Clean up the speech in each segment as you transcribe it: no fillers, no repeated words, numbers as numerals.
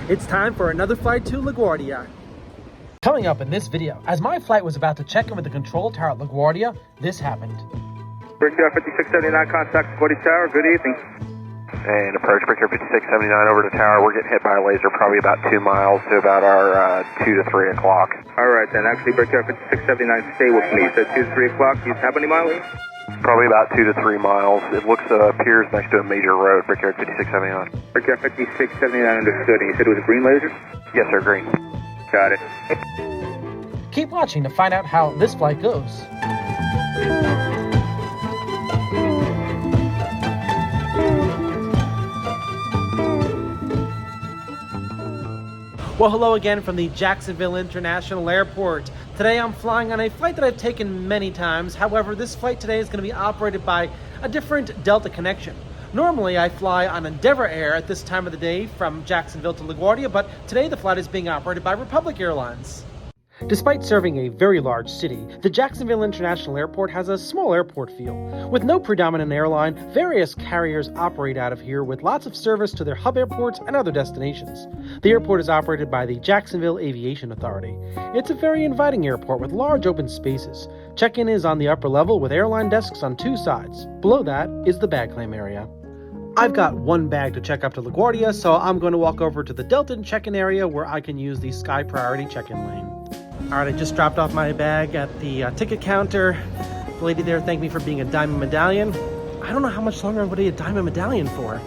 It's time for another flight to Laguardia. Coming up in this video, as my flight was about to check in with the control tower at LaGuardia, this happened. Brickyard 5679, contact LaGuardia Tower, good evening. And approach Brickyard 5679 over to tower. We're getting hit by a laser probably about 2 miles to about our 2 to 3 o'clock. Alright then, actually Brickyard 5679, stay with me. So 2 to 3 o'clock, you how many miles? Probably about 2 to 3 miles. It appears next to a major road, Brickyard 5679. Brickyard 5679, understood. And you said it was a green laser? Yes, sir, green. Got it. Keep watching to find out how this flight goes. Well, hello again from the Jacksonville International Airport. Today I'm flying on a flight that I've taken many times. However, this flight today is going to be operated by a different Delta connection. Normally I fly on Endeavor Air at this time of the day from Jacksonville to LaGuardia, but today the flight is being operated by Republic Airlines. Despite serving a very large city, the Jacksonville International Airport has a small airport feel. With no predominant airline, various carriers operate out of here with lots of service to their hub airports and other destinations. The airport is operated by the Jacksonville Aviation Authority. It's a very inviting airport with large open spaces. Check-in is on the upper level with airline desks on 2 sides. Below that is the bag claim area. I've got 1 bag to check up to LaGuardia, so I'm going to walk over to the Delta check-in area where I can use the Sky Priority check-in lane. Alright, I just dropped off my bag at the ticket counter. The lady there thanked me for being a diamond medallion. I don't know how much longer I'm going to be a diamond medallion for.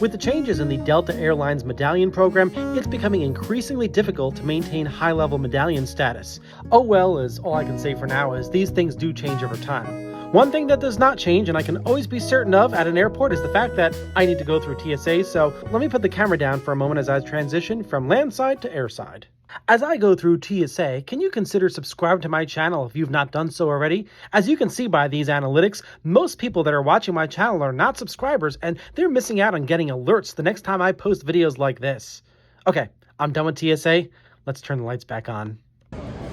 With the changes in the Delta Airlines medallion program, it's becoming increasingly difficult to maintain high-level medallion status. Oh well, is all I can say for now, is these things do change over time. One thing that does not change, and I can always be certain of at an airport, is the fact that I need to go through TSA, so let me put the camera down for a moment as I transition from landside to airside. As I go through TSA, can you consider subscribing to my channel if you've not done so already? As you can see by these analytics, most people that are watching my channel are not subscribers, and they're missing out on getting alerts the next time I post videos like this. Okay, I'm done with TSA. Let's turn the lights back on.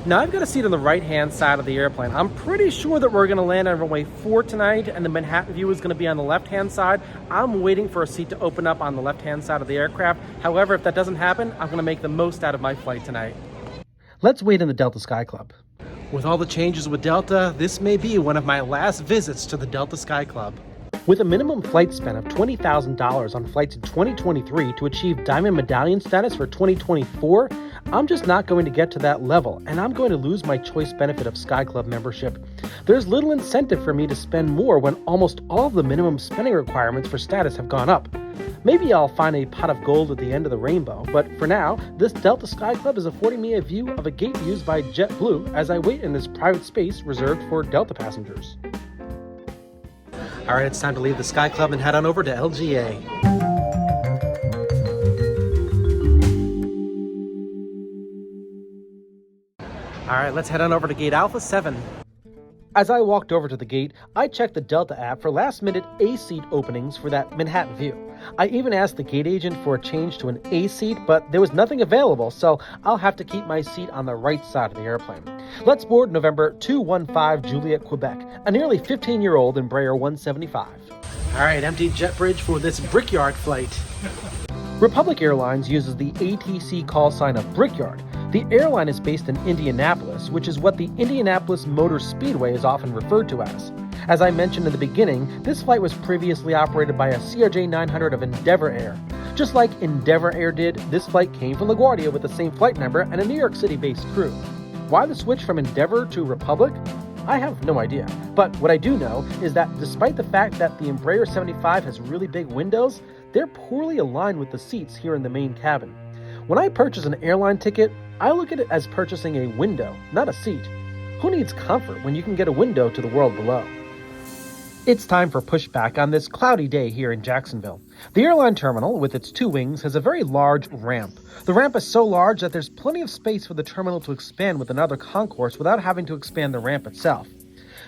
Now I've got a seat on the right-hand side of the airplane. I'm pretty sure that we're going to land on runway 4 tonight, and the Manhattan view is going to be on the left-hand side. I'm waiting for a seat to open up on the left-hand side of the aircraft. However, if that doesn't happen, I'm going to make the most out of my flight tonight. Let's wait in the Delta Sky Club. With all the changes with Delta, this may be one of my last visits to the Delta Sky Club. With a minimum flight spend of $20,000 on flights in 2023 to achieve Diamond Medallion status for 2024, I'm just not going to get to that level, and I'm going to lose my choice benefit of Sky Club membership. There's little incentive for me to spend more when almost all of the minimum spending requirements for status have gone up. Maybe I'll find a pot of gold at the end of the rainbow, but for now, this Delta Sky Club is affording me a view of a gate used by JetBlue as I wait in this private space reserved for Delta passengers. Alright, it's time to leave the Sky Club and head on over to LGA. Alright, let's head on over to gate Alpha 7. As I walked over to the gate, I checked the Delta app for last-minute A-seat openings for that Manhattan view. I even asked the gate agent for a change to an A seat, but there was nothing available, so I'll have to keep my seat on the right side of the airplane. Let's board November 215 Juliet, Quebec, a nearly 15-year-old Embraer 175. Alright, empty jet bridge for this Brickyard flight. Republic Airlines uses the ATC call sign of Brickyard. The airline is based in Indianapolis, which is what the Indianapolis Motor Speedway is often referred to as. As I mentioned in the beginning, this flight was previously operated by a CRJ 900 of Endeavor Air. Just like Endeavor Air did, this flight came from LaGuardia with the same flight number and a New York City-based crew. Why the switch from Endeavor to Republic? I have no idea, but what I do know is that despite the fact that the Embraer 75 has really big windows, they're poorly aligned with the seats here in the main cabin. When I purchase an airline ticket, I look at it as purchasing a window, not a seat. Who needs comfort when you can get a window to the world below? It's time for pushback on this cloudy day here in Jacksonville. The airline terminal, with its 2 wings, has a very large ramp. The ramp is so large that there's plenty of space for the terminal to expand with another concourse without having to expand the ramp itself.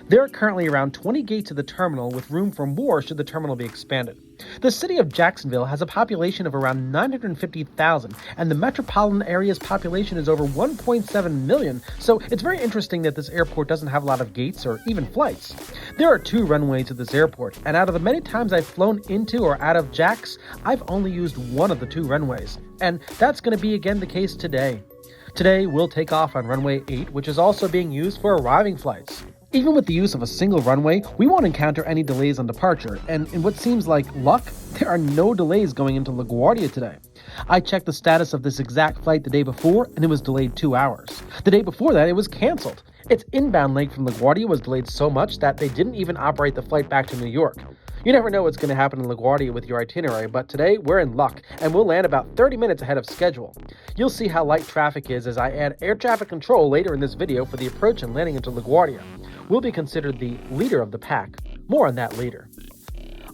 There are currently around 20 gates at the terminal with room for more should the terminal be expanded. The city of Jacksonville has a population of around 950,000, and the metropolitan area's population is over 1.7 million, so it's very interesting that this airport doesn't have a lot of gates or even flights. There are 2 runways at this airport, and out of the many times I've flown into or out of Jax, I've only used one of the 2 runways, and that's going to be again the case today. Today, we'll take off on runway 8, which is also being used for arriving flights. Even with the use of a single runway, we won't encounter any delays on departure, and in what seems like luck, there are no delays going into LaGuardia today. I checked the status of this exact flight the day before, and it was delayed 2 hours. The day before that, it was canceled. Its inbound leg from LaGuardia was delayed so much that they didn't even operate the flight back to New York. You never know what's going to happen in LaGuardia with your itinerary, but today we're in luck, and we'll land about 30 minutes ahead of schedule. You'll see how light traffic is as I add air traffic control later in this video for the approach and landing into LaGuardia. We'll be considered the leader of the pack. More on that later.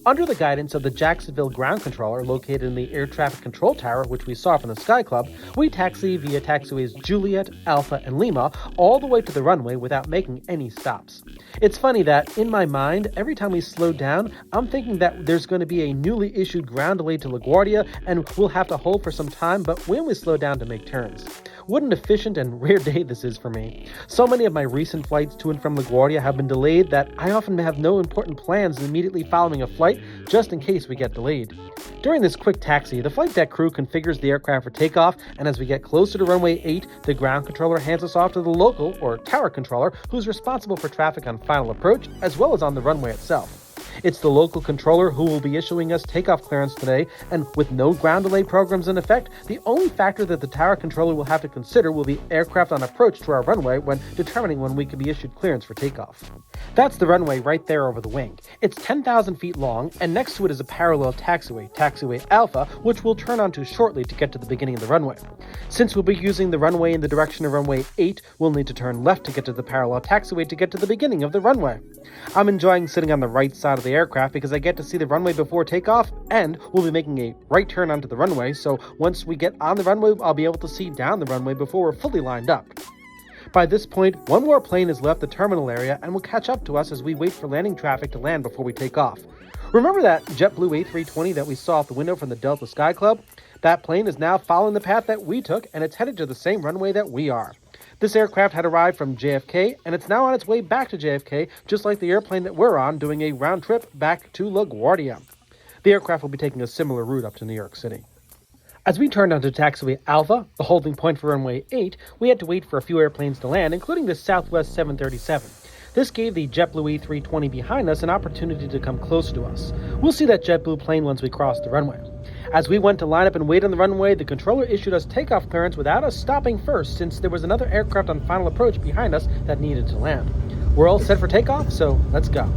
Under the guidance of the Jacksonville ground controller located in the air traffic control tower, which we saw from the Sky Club, we taxi via taxiways Juliet, Alpha, and Lima all the way to the runway without making any stops. It's funny that, in my mind, every time we slow down, I'm thinking that there's going to be a newly issued ground delay to LaGuardia and we'll have to hold for some time, but we only slow down to make turns. What an efficient and rare day this is for me. So many of my recent flights to and from LaGuardia have been delayed that I often have no important plans immediately following a flight just in case we get delayed. During this quick taxi, the flight deck crew configures the aircraft for takeoff, and as we get closer to runway 8, the ground controller hands us off to the local, or tower controller, who's responsible for traffic on final approach, as well as on the runway itself. It's the local controller who will be issuing us takeoff clearance today, and with no ground delay programs in effect, the only factor that the tower controller will have to consider will be aircraft on approach to our runway when determining when we can be issued clearance for takeoff. That's the runway right there over the wing. It's 10,000 feet long, and next to it is a parallel taxiway, Taxiway Alpha, which we'll turn onto shortly to get to the beginning of the runway. Since we'll be using the runway in the direction of runway 8, we'll need to turn left to get to the parallel taxiway to get to the beginning of the runway. I'm enjoying sitting on the right side of the aircraft because I get to see the runway before takeoff, and we'll be making a right turn onto the runway, so once we get on the runway, I'll be able to see down the runway before we're fully lined up. By this point, one more plane has left the terminal area and will catch up to us as we wait for landing traffic to land before we take off. Remember that JetBlue A320 that we saw out the window from the Delta Sky Club? That plane is now following the path that we took, and it's headed to the same runway that we are. This aircraft had arrived from JFK, and it's now on its way back to JFK, just like the airplane that we're on, doing a round trip back to LaGuardia. The aircraft will be taking a similar route up to New York City. As we turned onto taxiway Alpha, the holding point for runway 8, we had to wait for a few airplanes to land, including the Southwest 737. This gave the JetBlue A320 behind us an opportunity to come closer to us. We'll see that JetBlue plane once we cross the runway. As we went to line up and wait on the runway, the controller issued us takeoff clearance without us stopping first, since there was another aircraft on final approach behind us that needed to land. We're all set for takeoff, so let's go.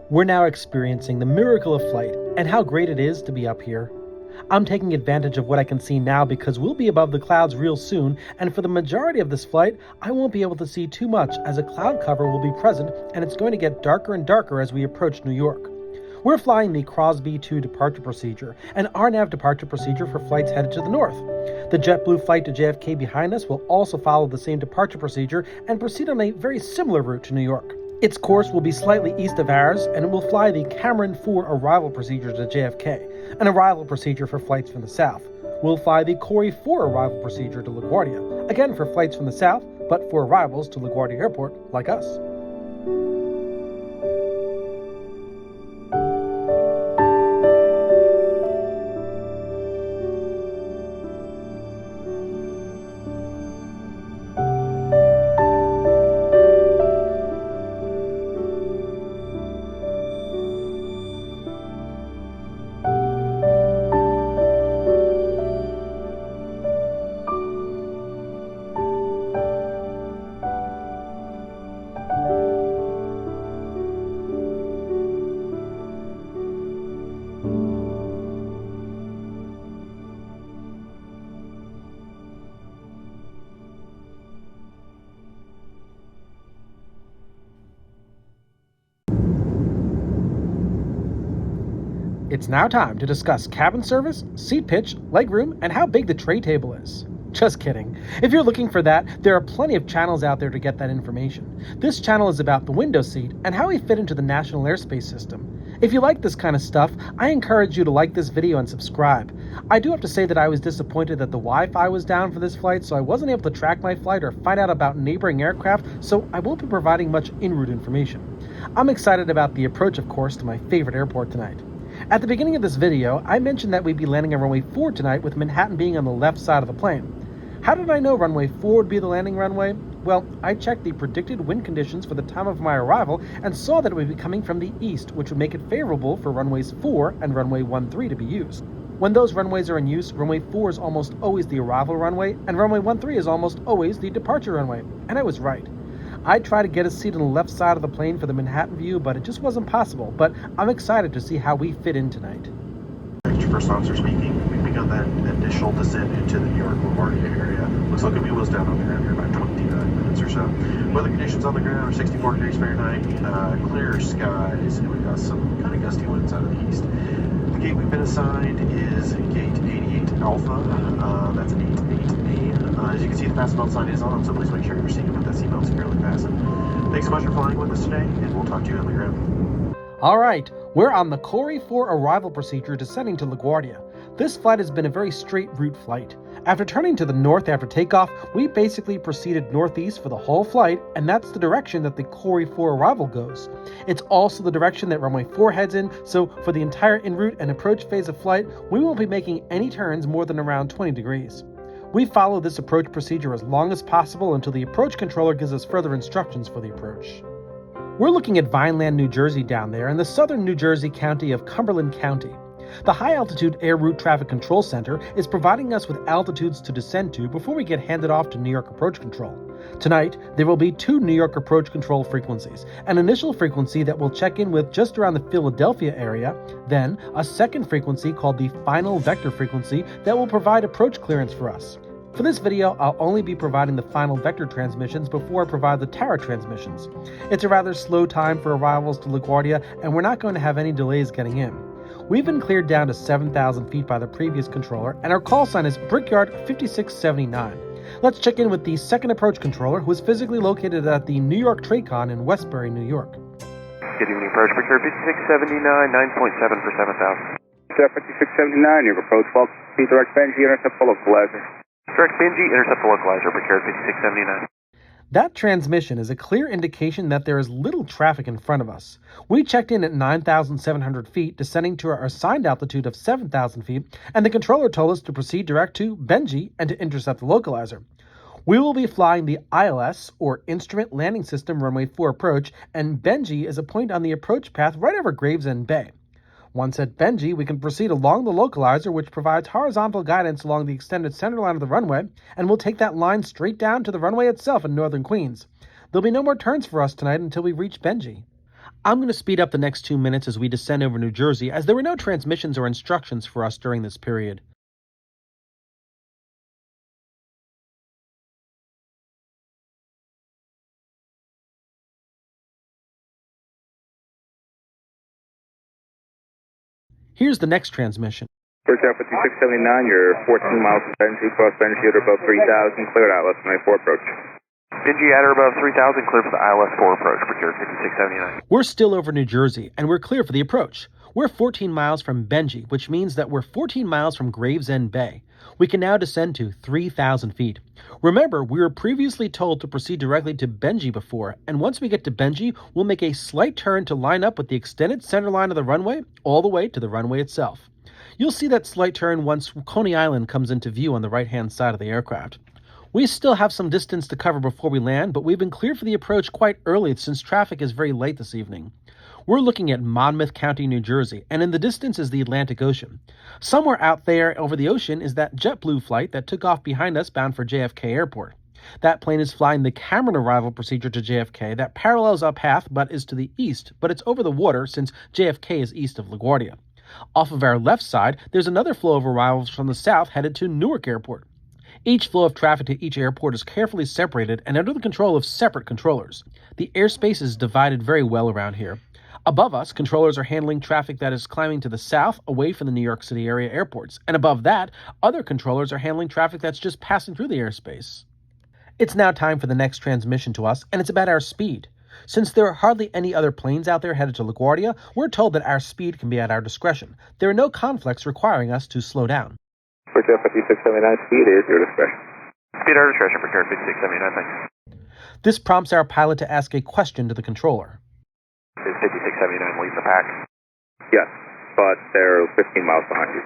We're now experiencing the miracle of flight and how great it is to be up here. I'm taking advantage of what I can see now because we'll be above the clouds real soon, and for the majority of this flight, I won't be able to see too much as a cloud cover will be present and it's going to get darker and darker as we approach New York. We're flying the Crosby 2 departure procedure, an RNAV departure procedure for flights headed to the north. The JetBlue flight to JFK behind us will also follow the same departure procedure and proceed on a very similar route to New York. Its course will be slightly east of ours, and it will fly the Cameron 4 arrival procedure to JFK, an arrival procedure for flights from the south. We'll fly the Corey 4 arrival procedure to LaGuardia, again for flights from the south, but for arrivals to LaGuardia Airport, like us. It's now time to discuss cabin service, seat pitch, legroom, and how big the tray table is. Just kidding. If you're looking for that, there are plenty of channels out there to get that information. This channel is about the window seat and how we fit into the National Airspace System. If you like this kind of stuff, I encourage you to like this video and subscribe. I do have to say that I was disappointed that the Wi-Fi was down for this flight, so I wasn't able to track my flight or find out about neighboring aircraft, so I won't be providing much en route information. I'm excited about the approach, of course, to my favorite airport tonight. At the beginning of this video, I mentioned that we'd be landing on runway 4 tonight, with Manhattan being on the left side of the plane. How did I know runway 4 would be the landing runway? Well, I checked the predicted wind conditions for the time of my arrival and saw that it would be coming from the east, which would make it favorable for runways 4 and runway 13 to be used. When those runways are in use, runway 4 is almost always the arrival runway, and runway 13 is almost always the departure runway. And I was right. I tried to get a seat on the left side of the plane for the Manhattan view, but it just wasn't possible. But I'm excited to see how we fit in tonight. First officer speaking. We've begun that initial descent into the New York Laguardia area. Looks like we'll be wheels down on the ground here about 29 minutes or so. Weather conditions on the ground are 64 degrees Fahrenheit, clear skies, and we've got some kind of gusty winds out of the east. The gate we've been assigned is gate 88 Alpha. That's an 88A. As you can see, the fast belt sign is on, so please make sure you're seeing with that seatbelt securely fastened. Thanks so much for flying with us today, and we'll talk to you on the ground. All right, we're on the Corey 4 arrival procedure descending to LaGuardia. This flight has been a very straight route flight. After turning to the north after takeoff, we basically proceeded northeast for the whole flight, and that's the direction that the Corey 4 arrival goes. It's also the direction that runway 4 heads in, so for the entire en route and approach phase of flight, we won't be making any turns more than around 20 degrees. We follow this approach procedure as long as possible until the approach controller gives us further instructions for the approach. We're looking at Vineland, New Jersey down there in the southern New Jersey county of Cumberland County. The High Altitude Air Route Traffic Control Center is providing us with altitudes to descend to before we get handed off to New York Approach Control. Tonight, there will be 2 New York Approach Control frequencies, an initial frequency that will check in with just around the Philadelphia area, then a second frequency called the Final Vector Frequency that will provide approach clearance for us. For this video, I'll only be providing the final vector transmissions before I provide the tower transmissions. It's a rather slow time for arrivals to LaGuardia, and we're not going to have any delays getting in. We've been cleared down to 7,000 feet by the previous controller, and our call sign is Brickyard 5679. Let's check in with the second approach controller, who is physically located at the New York TRACON in Westbury, New York. Good evening, approach Brickyard 5679, 9.7 for 7,000. 5679, your proposed 12 feet direct Benji, intercept the localizer. Direct Benji, intercept the localizer, Brickyard 5679. That transmission is a clear indication that there is little traffic in front of us. We checked in at 9,700 feet, descending to our assigned altitude of 7,000 feet, and the controller told us to proceed direct to Benji and to intercept the localizer. We will be flying the ILS, or Instrument Landing System Runway 4 approach, and Benji is a point on the approach path right over Gravesend Bay. Once at Benji, we can proceed along the localizer, which provides horizontal guidance along the extended center line of the runway, and we'll take that line straight down to the runway itself in northern Queens. There'll be no more turns for us tonight until we reach Benji. I'm going to speed up the next 2 minutes as we descend over New Jersey, as there were no transmissions or instructions for us during this period. Here's the next transmission. Brickyard 5679, you're 14 miles from Benji, cross Benji at above 3,000, cleared out, less than 4 approach. Benji at or above 3,000, clear for the ILS-4 approach, Brickyard 5679. We're still over New Jersey, and we're clear for the approach. We're 14 miles from Benji, which means that we're 14 miles from Gravesend Bay. We can now descend to 3,000 feet. Remember, we were previously told to proceed directly to Benji before, and once we get to Benji, we'll make a slight turn to line up with the extended center line of the runway, all the way to the runway itself. You'll see that slight turn once Coney Island comes into view on the right-hand side of the aircraft. We still have some distance to cover before we land, but we've been cleared for the approach quite early since traffic is very late this evening. We're looking at Monmouth County, New Jersey, and in the distance is the Atlantic Ocean. Somewhere out there over the ocean is that JetBlue flight that took off behind us bound for JFK Airport. That plane is flying the Cameron arrival procedure to JFK that parallels our path but is to the east, but it's over the water since JFK is east of LaGuardia. Off of our left side, there's another flow of arrivals from the south headed to Newark Airport. Each flow of traffic to each airport is carefully separated and under the control of separate controllers. The airspace is divided very well around here. Above us, controllers are handling traffic that is climbing to the south away from the New York City area airports. And above that, other controllers are handling traffic that's just passing through the airspace. It's now time for the next transmission to us, and it's about our speed. Since there are hardly any other planes out there headed to LaGuardia, we're told that our speed can be at our discretion. There are no conflicts requiring us to slow down. Brickyard 5679, speed is your discretion. Speed our discretion, Brickyard 5679, thanks. This prompts our pilot to ask a question to the controller. Is 5679 leave the pack? Yes, but they're 15 miles behind you.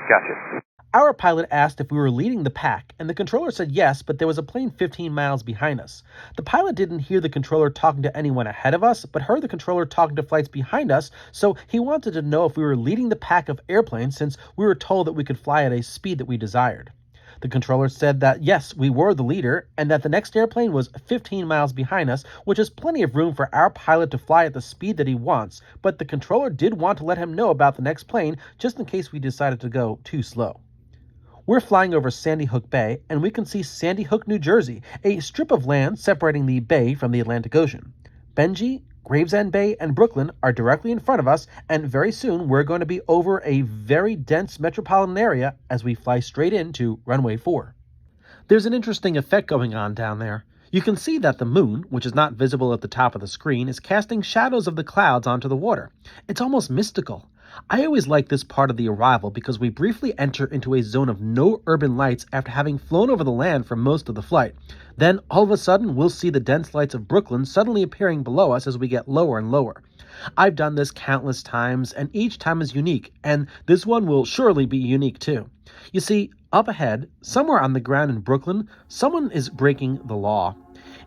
Gotcha. Our pilot asked if we were leading the pack, and the controller said yes, but there was a plane 15 miles behind us. The pilot didn't hear the controller talking to anyone ahead of us, but heard the controller talking to flights behind us, so he wanted to know if we were leading the pack of airplanes since we were told that we could fly at a speed that we desired. The controller said that yes, we were the leader, and that the next airplane was 15 miles behind us, which is plenty of room for our pilot to fly at the speed that he wants, but the controller did want to let him know about the next plane just in case we decided to go too slow. We're flying over Sandy Hook Bay, and we can see Sandy Hook, New Jersey, a strip of land separating the bay from the Atlantic Ocean. Benji, Gravesend Bay, and Brooklyn are directly in front of us, and very soon we're going to be over a very dense metropolitan area as we fly straight into runway 4. There's an interesting effect going on down there. You can see that the moon, which is not visible at the top of the screen, is casting shadows of the clouds onto the water. It's almost mystical. I always like this part of the arrival because we briefly enter into a zone of no urban lights after having flown over the land for most of the flight. Then, all of a sudden, we'll see the dense lights of Brooklyn suddenly appearing below us as we get lower and lower. I've done this countless times, and each time is unique, and this one will surely be unique too. You see, up ahead, somewhere on the ground in Brooklyn, someone is breaking the law.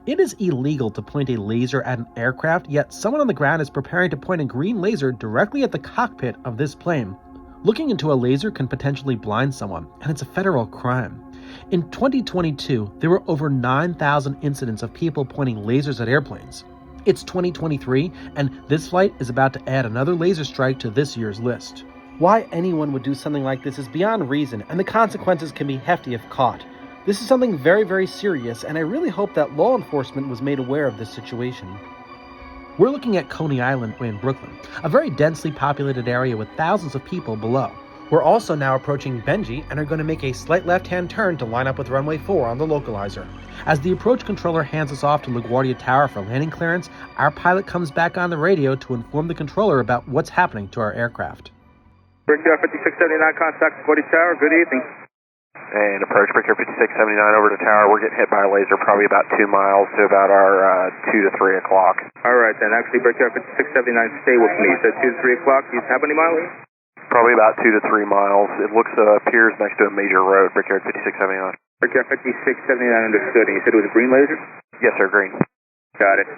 It is illegal to point a laser at an aircraft, yet someone on the ground is preparing to point a green laser directly at the cockpit of this plane. Looking into a laser can potentially blind someone, and it's a federal crime. In 2022, there were over 9,000 incidents of people pointing lasers at airplanes. It's 2023, and this flight is about to add another laser strike to this year's list. Why anyone would do something like this is beyond reason, and the consequences can be hefty if caught. This is something very, very serious, and I really hope that law enforcement was made aware of this situation. We're looking at Coney Island in Brooklyn, a very densely populated area with thousands of people below. We're also now approaching Benji and are going to make a slight left-hand turn to line up with runway 4 on the localizer. As the approach controller hands us off to LaGuardia Tower for landing clearance, our pilot comes back on the radio to inform the controller about what's happening to our aircraft. Brickyard 5679, contact LaGuardia Tower, good evening. And approach Brickyard 5679 over to tower. We're getting hit by a laser probably about 2 miles to about our 2 to 3 o'clock. All right, then actually Brickyard 5679, stay with me. So 2 to 3 o'clock, you have any miles? Probably about 2 to 3 miles. It appears next to a major road, Brickyard 5679. Brickyard 5679 understood, and you said it was a green laser? Yes, sir, green. Got it.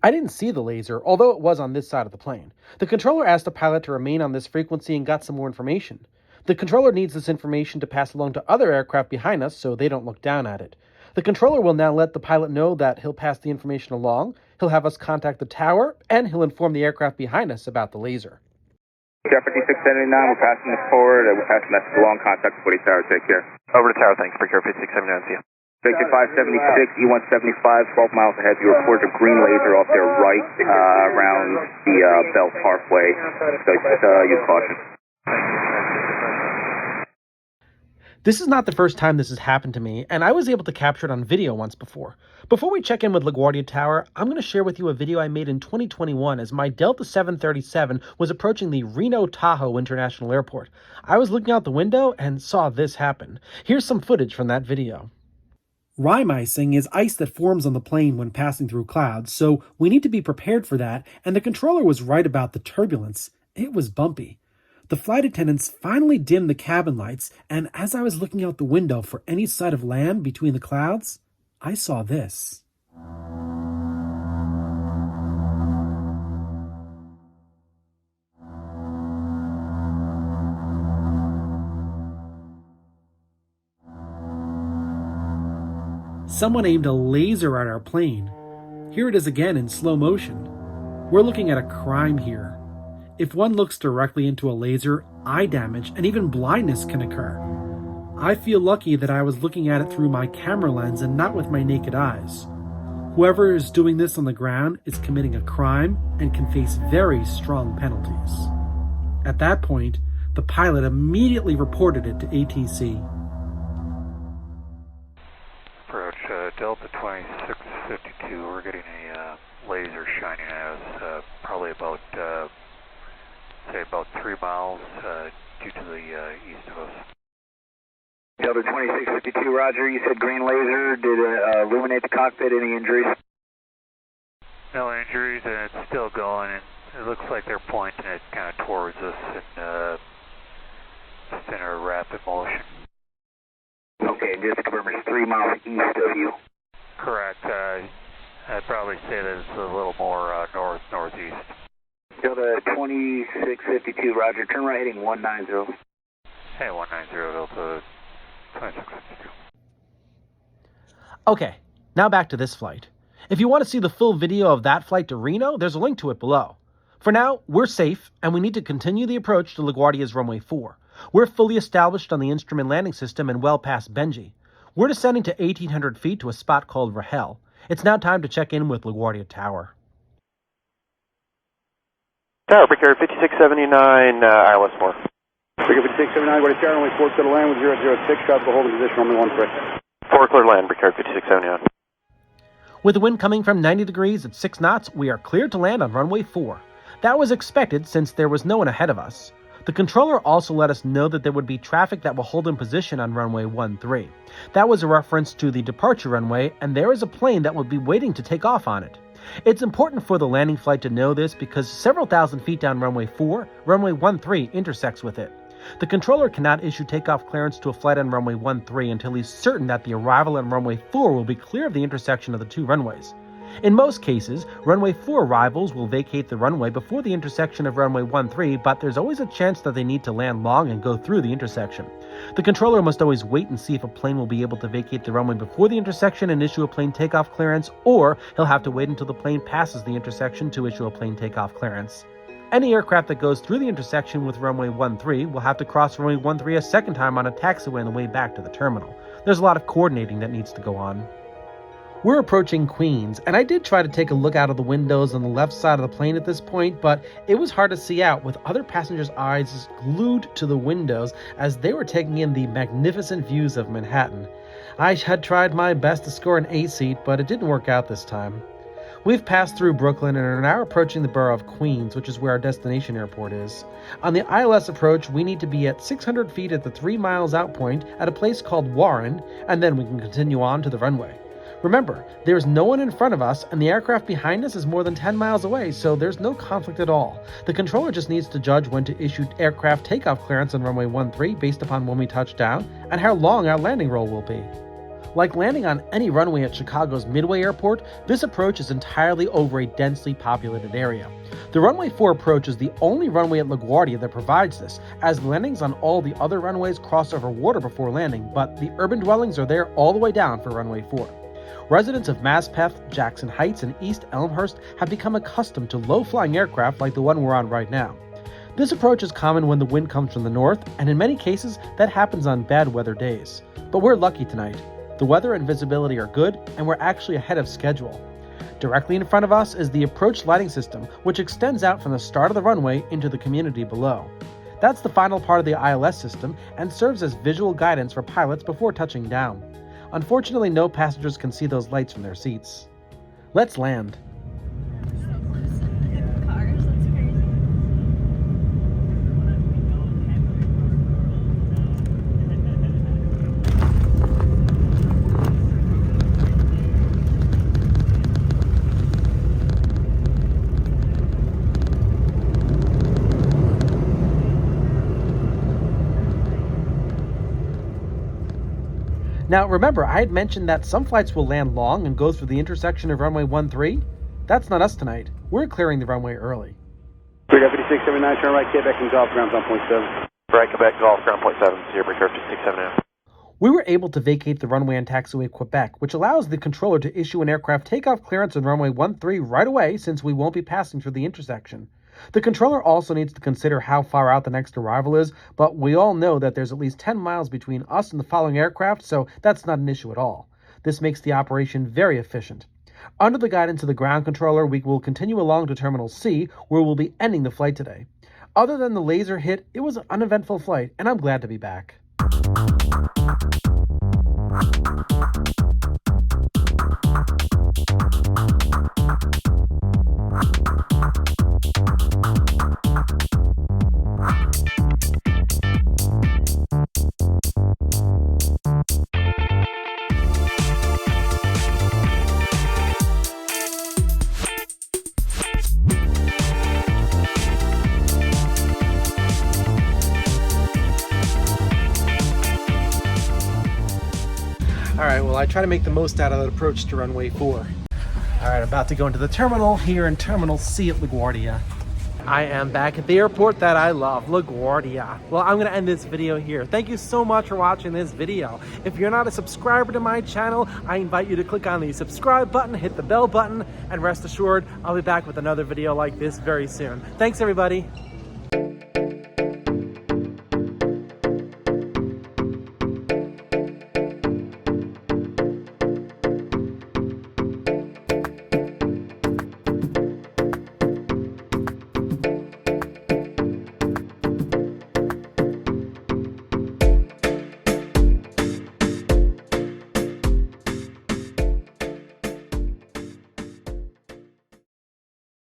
I didn't see the laser, although it was on this side of the plane. The controller asked the pilot to remain on this frequency and got some more information. The controller needs this information to pass along to other aircraft behind us so they don't look down at it. The controller will now let the pilot know that he'll pass the information along, he'll have us contact the tower, and he'll inform the aircraft behind us about the laser. Brickyard 5679, we're passing this forward, we're passing the message along, contact LaGuardia Tower, take care. Over to tower, thanks. Brickyard 5679, see you. Victor 576, E175, 12 miles ahead. You reported a green laser off their right around the Bell Parkway, so use caution. This is not the first time this has happened to me, and I was able to capture it on video once before. Before we check in with LaGuardia Tower, I'm going to share with you a video I made in 2021 as my Delta 737 was approaching the Reno-Tahoe International Airport. I was looking out the window and saw this happen. Here's some footage from that video. Rime icing is ice that forms on the plane when passing through clouds, so we need to be prepared for that, and the controller was right about the turbulence. It was bumpy. The flight attendants finally dimmed the cabin lights, and as I was looking out the window for any sight of land between the clouds, I saw this. Someone aimed a laser at our plane. Here it is again in slow motion. We're looking at a crime here. If one looks directly into a laser, eye damage and even blindness can occur. I feel lucky that I was looking at it through my camera lens and not with my naked eyes. Whoever is doing this on the ground is committing a crime and can face very strong penalties. At that point, the pilot immediately reported it to ATC. Approach Delta 2652. We're getting a laser shining at us, probably about 3 miles due to the east of us. Delta 2652, roger. You said green laser. Did it illuminate the cockpit? Any injuries? No injuries, and it's still going, and it looks like they're pointing it kind of towards us in a rapid motion. Okay, just to confirm, it's 3 miles east of you. Correct. I'd probably say that it's a little more northeast. Delta 2652, roger. Turn right heading 190. Hey, 190, Delta 2652. Okay, now back to this flight. If you want to see the full video of that flight to Reno, there's a link to it below. For now, we're safe, and we need to continue the approach to LaGuardia's runway 4. We're fully established on the instrument landing system and well past Benji. We're descending to 1,800 feet to a spot called Rahel. It's now time to check in with LaGuardia Tower. Tower, Brickyard 5679, ILS 4. Brickyard 5679, go to Tower, only 4 clear to land with 006, copy the holding position, only 13. 4 clear land, Brickyard 5679. With the wind coming from 90 degrees at 6 knots, we are cleared to land on runway 4. That was expected since there was no one ahead of us. The controller also let us know that there would be traffic that will hold in position on runway 13. That was a reference to the departure runway, and there is a plane that will be waiting to take off on it. It's important for the landing flight to know this because several thousand feet down runway 4, runway 13 intersects with it. The controller cannot issue takeoff clearance to a flight on runway 13 until he's certain that the arrival on runway 4 will be clear of the intersection of the two runways. In most cases, runway 4 arrivals will vacate the runway before the intersection of runway 13, but there's always a chance that they need to land long and go through the intersection. The controller must always wait and see if a plane will be able to vacate the runway before the intersection and issue a plane takeoff clearance, or he'll have to wait until the plane passes the intersection to issue a plane takeoff clearance. Any aircraft that goes through the intersection with runway 13 will have to cross runway 13 a second time on a taxiway on the way back to the terminal. There's a lot of coordinating that needs to go on. We're approaching Queens, and I did try to take a look out of the windows on the left side of the plane at this point, but it was hard to see out with other passengers' eyes glued to the windows as they were taking in the magnificent views of Manhattan. I had tried my best to score an A seat, but it didn't work out this time. We've passed through Brooklyn and are now approaching the borough of Queens, which is where our destination airport is. On the ILS approach, we need to be at 600 feet at the 3 miles out point at a place called Warren, and then we can continue on to the runway. Remember, there's no one in front of us, and the aircraft behind us is more than 10 miles away, so there's no conflict at all. The controller just needs to judge when to issue aircraft takeoff clearance on runway 13 based upon when we touch down and how long our landing roll will be. Like landing on any runway at Chicago's Midway Airport, this approach is entirely over a densely populated area. The runway 4 approach is the only runway at LaGuardia that provides this, as landings on all the other runways cross over water before landing, but the urban dwellings are there all the way down for runway 4. Residents of Maspeth, Jackson Heights, and East Elmhurst have become accustomed to low-flying aircraft like the one we're on right now. This approach is common when the wind comes from the north, and in many cases, that happens on bad weather days. But we're lucky tonight. The weather and visibility are good, and we're actually ahead of schedule. Directly in front of us is the approach lighting system, which extends out from the start of the runway into the community below. That's the final part of the ILS system and serves as visual guidance for pilots before touching down. Unfortunately, no passengers can see those lights from their seats. Let's land. Now remember, I had mentioned that some flights will land long and go through the intersection of runway 13. That's not us tonight. We're clearing the runway early. 3 Deputy 679, turn right, Quebec and Golf ground 1.7. Right, Quebec, Golf, ground point 7, zero, break curve 679. We were able to vacate the runway and taxiway Quebec, which allows the controller to issue an aircraft takeoff clearance on runway 13 right away since we won't be passing through the intersection. The controller also needs to consider how far out the next arrival is, but we all know that there's at least 10 miles between us and the following aircraft, so that's not an issue at all. This makes the operation very efficient. Under the guidance of the ground controller, we will continue along to Terminal C, where we'll be ending the flight today. Other than the laser hit, it was an uneventful flight, and I'm glad to be back. Alright, well, I try to make the most out of that approach to runway 4. Alright, about to go into the terminal here in Terminal C at Laguardia. I am back at the airport that I love, LaGuardia. Well, I'm going to end this video here. Thank you so much for watching this video. If you're not a subscriber to my channel, I invite you to click on the subscribe button, hit the bell button, and rest assured, I'll be back with another video like this very soon. Thanks, everybody.